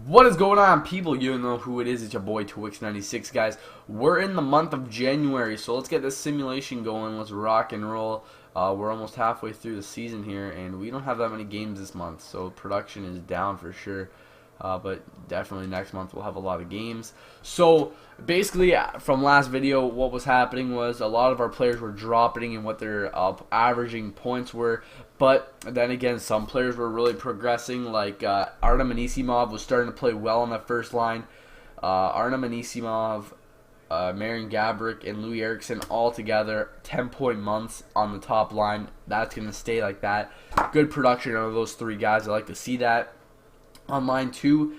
What is going on, people? You know who it is. It's your boy Twix96, guys. We're in the month of January, so let's get this simulation going. Let's rock and roll. We're almost halfway through the season here, and we don't have that many games this month, so production is down for sure. But definitely next month we'll have a lot of games. So basically, from last video, what was happening was a lot of our players were dropping and what their averaging points were. But then again, some players were really progressing. Like Artem Anisimov was starting to play well on that first line. Artem Anisimov, Marian Gaborik, and Louis Eriksson all together, 10-point months on the top line. That's going to stay like that. Good production out of those three guys. I like to see that. On line 2,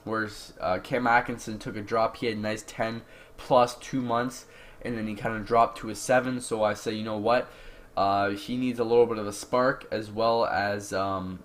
whereas Cam Atkinson took a drop. He had a nice 10 plus 2 months, and then he kind of dropped to a 7. So I say, you know what? He needs a little bit of a spark, as well as Ryan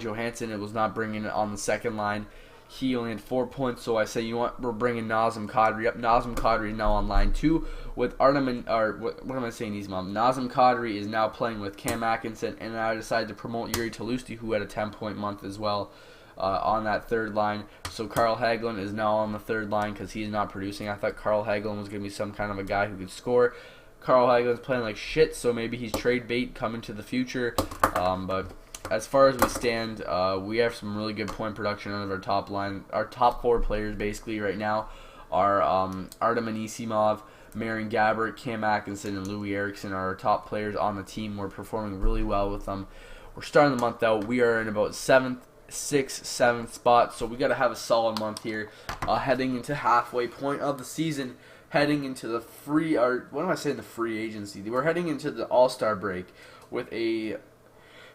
Johansson. It was not bringing it on the second line. He only had 4 points, so I say, you know what? We're bringing Nazem Kadri up. Nazem Kadri is now on line 2 with Artem, or what am I saying? Nazem Kadri is now playing with Cam Atkinson, and I decided to promote Yuri Tolusti, who had a 10-point month as well, on that third line. So Carl Hagelin is now on the third line because he's not producing. I thought Carl Hagelin was going to be some kind of a guy who could score. Carl Hagelin's playing like shit, so maybe he's trade bait coming to the future. But as far as we stand, we have some really good point production out of our top line. Our top 4 players basically right now are Artem Anisimov, Marian Gaborik, Cam Atkinson, and Louis Eriksson are our top players on the team. We're performing really well with them. We're starting the month out. We are in about 6th, 7th spot, so we got to have a solid month here, heading into halfway point of the season. Heading into the free agency. We're heading into the All-Star break with a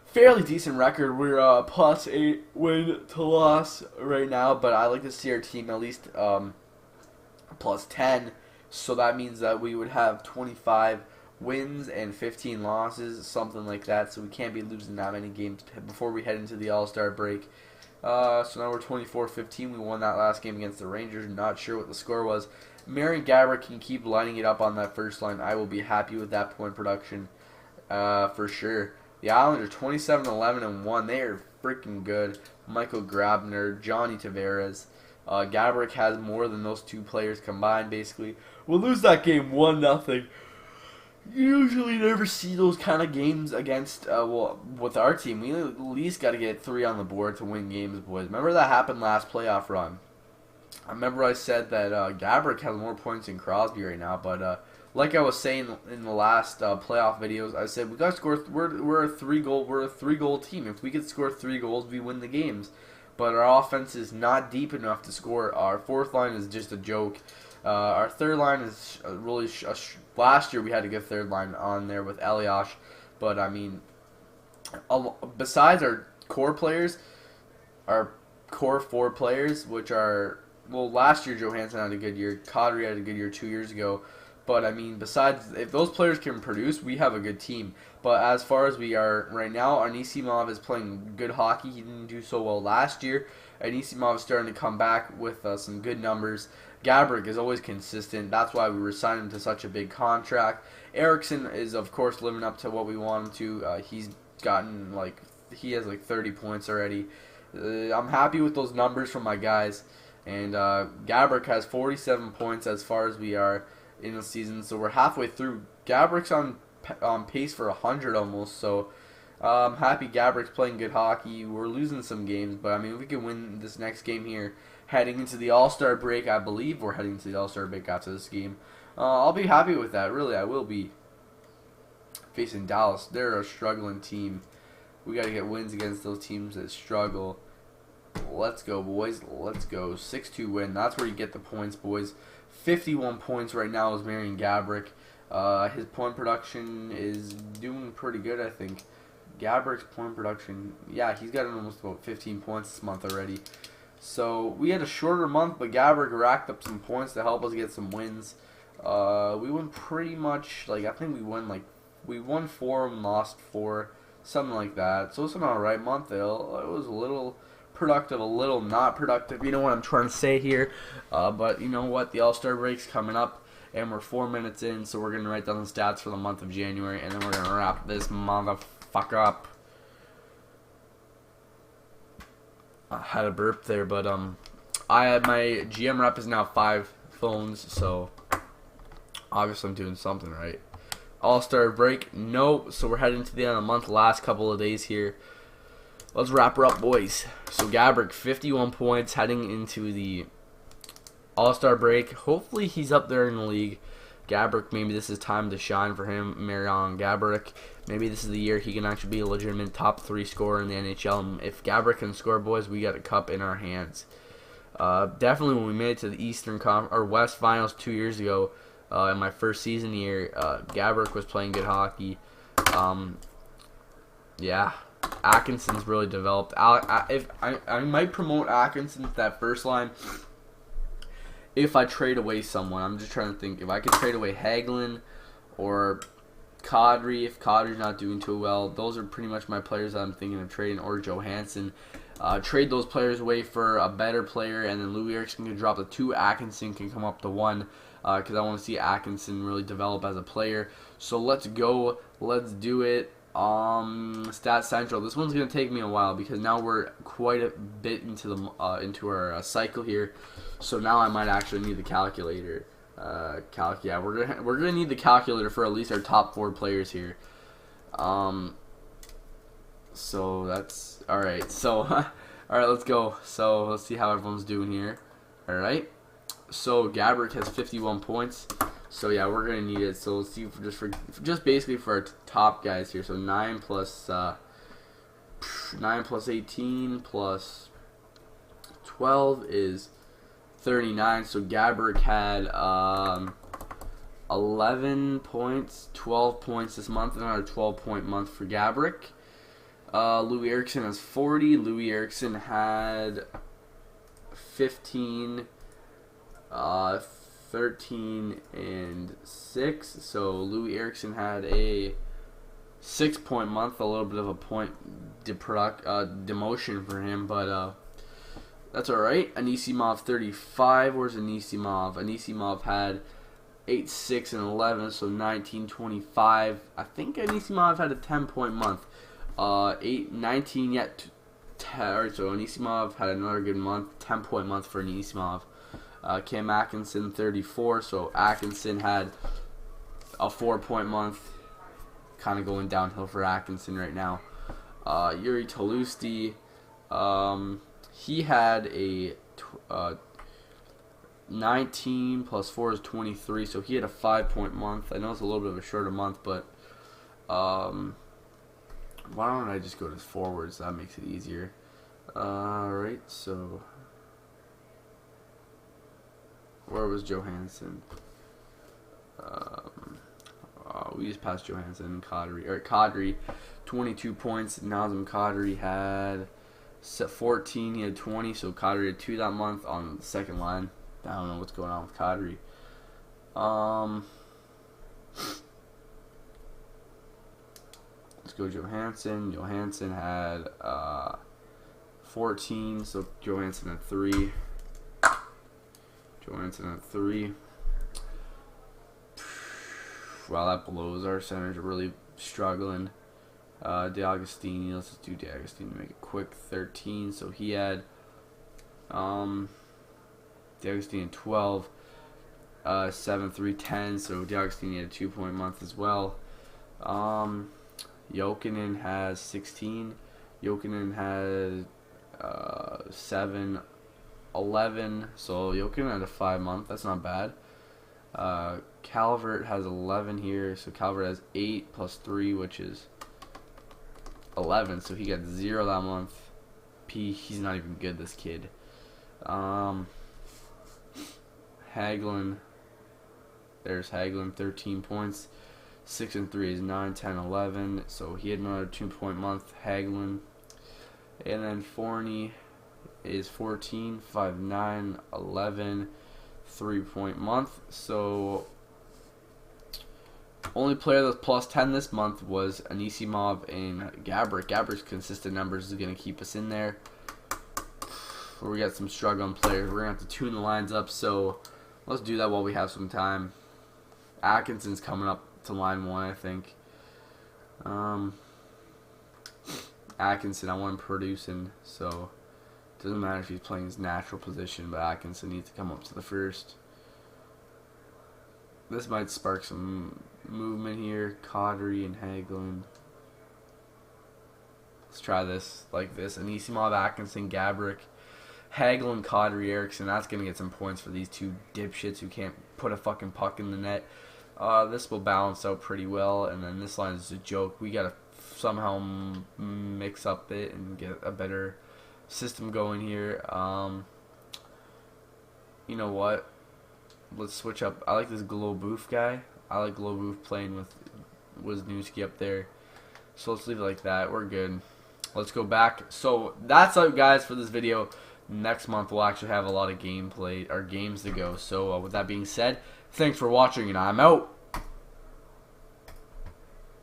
fairly decent record. We're +8 win to loss right now, but I like to see our team at least +10. So that means that we would have 25 wins and 15 losses, something like that. So we can't be losing that many games before we head into the All-Star break. So now we're 24-15. We won that last game against the Rangers. Not sure what the score was. Marian Gaborik can keep lining it up on that first line. I will be happy with that point production for sure. The Islanders 27-11-1. They are freaking good. Michael Grabner, Johnny Tavares. Gaborik has more than those 2 players combined, basically. We'll lose that game 1-0. Usually never see those kind of games against, with our team. We at least got to get 3 on the board to win games, boys. Remember that happened last playoff run. I remember I said that Gaborik has more points than Crosby right now, but like I was saying in the last playoff videos, I said we got to score. We're a 3-goal team. If we could score 3 goals, we win the games. But our offense is not deep enough to score. Our 4th line is just a joke. Our 3rd line is really last year we had a good 3rd line on there with Elias, but I mean, besides our core players, our core 4 players, which are, well, last year Johansson had a good year, Kadri had a good year 2 years ago, but I mean, besides, if those players can produce, we have a good team. But as far as we are right now, Anisimov is playing good hockey. He didn't do so well last year. Anisimov is starting to come back with some good numbers. Gaborik is always consistent. That's why we signed him to such a big contract. Eriksson is, of course, living up to what we want him to. He's gotten, he has 30 points already. I'm happy with those numbers from my guys. And Gaborik has 47 points as far as we are in the season. So we're halfway through. Gaborik's on pace for 100 almost. So I'm happy Gaborik's playing good hockey. We're losing some games, but I mean, we can win this next game here. Heading into the All-Star break, I believe we're heading to the All-Star break after this game. I'll be happy with that. Really, I will be. Facing Dallas, they're a struggling team. We got to get wins against those teams that struggle. Let's go, boys. Let's go. 6-2 win. That's where you get the points, boys. 51 points right now is Marian Gaborik. His point production is doing pretty good, I think. Gaborik's point production, yeah, he's got almost about 15 points this month already. So we had a shorter month, but Gaborik racked up some points to help us get some wins. We won pretty much, I think we won 4 and lost 4, something like that. So it's an alright month. It was a little productive, a little not productive. You know what I'm trying to say here. But you know what? The All-Star break's coming up, and we're 4 minutes in, so we're going to write down the stats for the month of January, and then we're going to wrap this motherfucker up. I had a burp there, but my GM rep is now 5 phones, so obviously I'm doing something right. All-Star break, no, so we're heading to the end of the month, last couple of days here. Let's wrap her up, boys. So Gabrick, 51 points, heading into the All-Star break. Hopefully he's up there in the league. Gabrick, maybe this is time to shine for him. Marion Gabrick, maybe this is the year he can actually be a legitimate top 3 scorer in the NHL. And if Gabrick can score, boys, we got a cup in our hands. Definitely when we made it to the Eastern or West Finals 2 years ago, in my first season here, Gabrick was playing good hockey. Yeah, Atkinson's really developed. I might promote Atkinson to that first line if I trade away someone. I'm just trying to think if I could trade away Hagelin or Kadri. If Kadri's not doing too well, those are pretty much my players that I'm thinking of trading, or Johansson. Trade those players away for a better player, and then Louis Eriksson can drop to 2. Atkinson can come up to 1, because I want to see Atkinson really develop as a player. So let's go. Let's do it. Stat Central. This one's gonna take me a while because now we're quite a bit into the into our cycle here. So now I might actually need the calculator. Yeah, we're gonna need the calculator for at least our top 4 players here. So that's all right. So all right, let's go. So let's see how everyone's doing here. All right. So Gabrick has 51 points. So yeah, we're gonna need it. So let's see just basically for our top guys here. So 9 plus 18 plus 12 is 39. So Gabrick had 11 points, 12 points this month, another 12-point month for Gabrick. Louis Eriksson has 40. Louis Eriksson had 15, 13, and 6. So Louis Eriksson had a 6-point month, a little bit of a point demotion for him, but that's alright. Anisimov 35. Where's Anisimov? Anisimov had 8, 6, and 11, so 19, 25. I think Anisimov had a 10-point month. 19 yet. Alright, so Anisimov had another good month. 10-point month for Anisimov. Cam Atkinson 34, so Atkinson had a 4-point month. Kind of going downhill for Atkinson right now. Yuri Tolusti, he had a 19 plus 4 is 23, so he had a 5-point month. I know it's a little bit of a shorter month, but why don't I just go to forwards? That makes it easier. Alright, so where was Johansson? We just passed Johansson and Kadri. Alright, Kadri, 22 points. Nazem Kadri had 14. He had 20, so Kadri had 2 that month on the second line. I don't know what's going on with Kadri. Let's go Johansson. Johansson had 14, so Johansson had 3. Johansson had 3. Wow, that blows. Our centers are really struggling. DeAugustini, let's just do DeAugustini to make it quick. 13, so he had DeAugustini 12. 7, 3, 10, so DeAugustini had a 2-point month as well. Jokinen has 16. Jokinen had 7, 11, so Jokinen had a 5-month. That's not bad. Calvert has 11 here, so Calvert has 8 plus 3, which is 11, so he got 0 that month. He's not even good, this kid. Hagelin, there's Hagelin, 13 points. 6 and 3 is 9, 10, 11, so he had another 2-point month. Hagelin, and then Forney is 14, 5, 9, 11, 3-point month. So only player that's plus 10 this month was Anisimov and Gabrick. Gabrick's consistent numbers is going to keep us in there. We got some struggling players. We're going to have to tune the lines up, so let's do that while we have some time. Atkinson's coming up to line 1, I think. Atkinson, I want him producing, so Doesn't matter if he's playing his natural position, but Atkinson needs to come up to the first. This might spark some movement here. Kadri and Hagelin. Let's try this like this. Anisimov, Atkinson, Gabrick, Hagelin, Kadri, Eriksson. That's going to get some points for these two dipshits who can't put a fucking puck in the net. This will balance out pretty well. And then this line is a joke. We got to somehow mix up it and get a better system going here. You know what? Let's switch up. I like this Globoof guy. I like Globoof playing with Wisniewski up there. So let's leave it like that. We're good. Let's go back. So that's it, guys, for this video. Next month we'll actually have a lot of games to go. So with that being said, thanks for watching, and I'm out.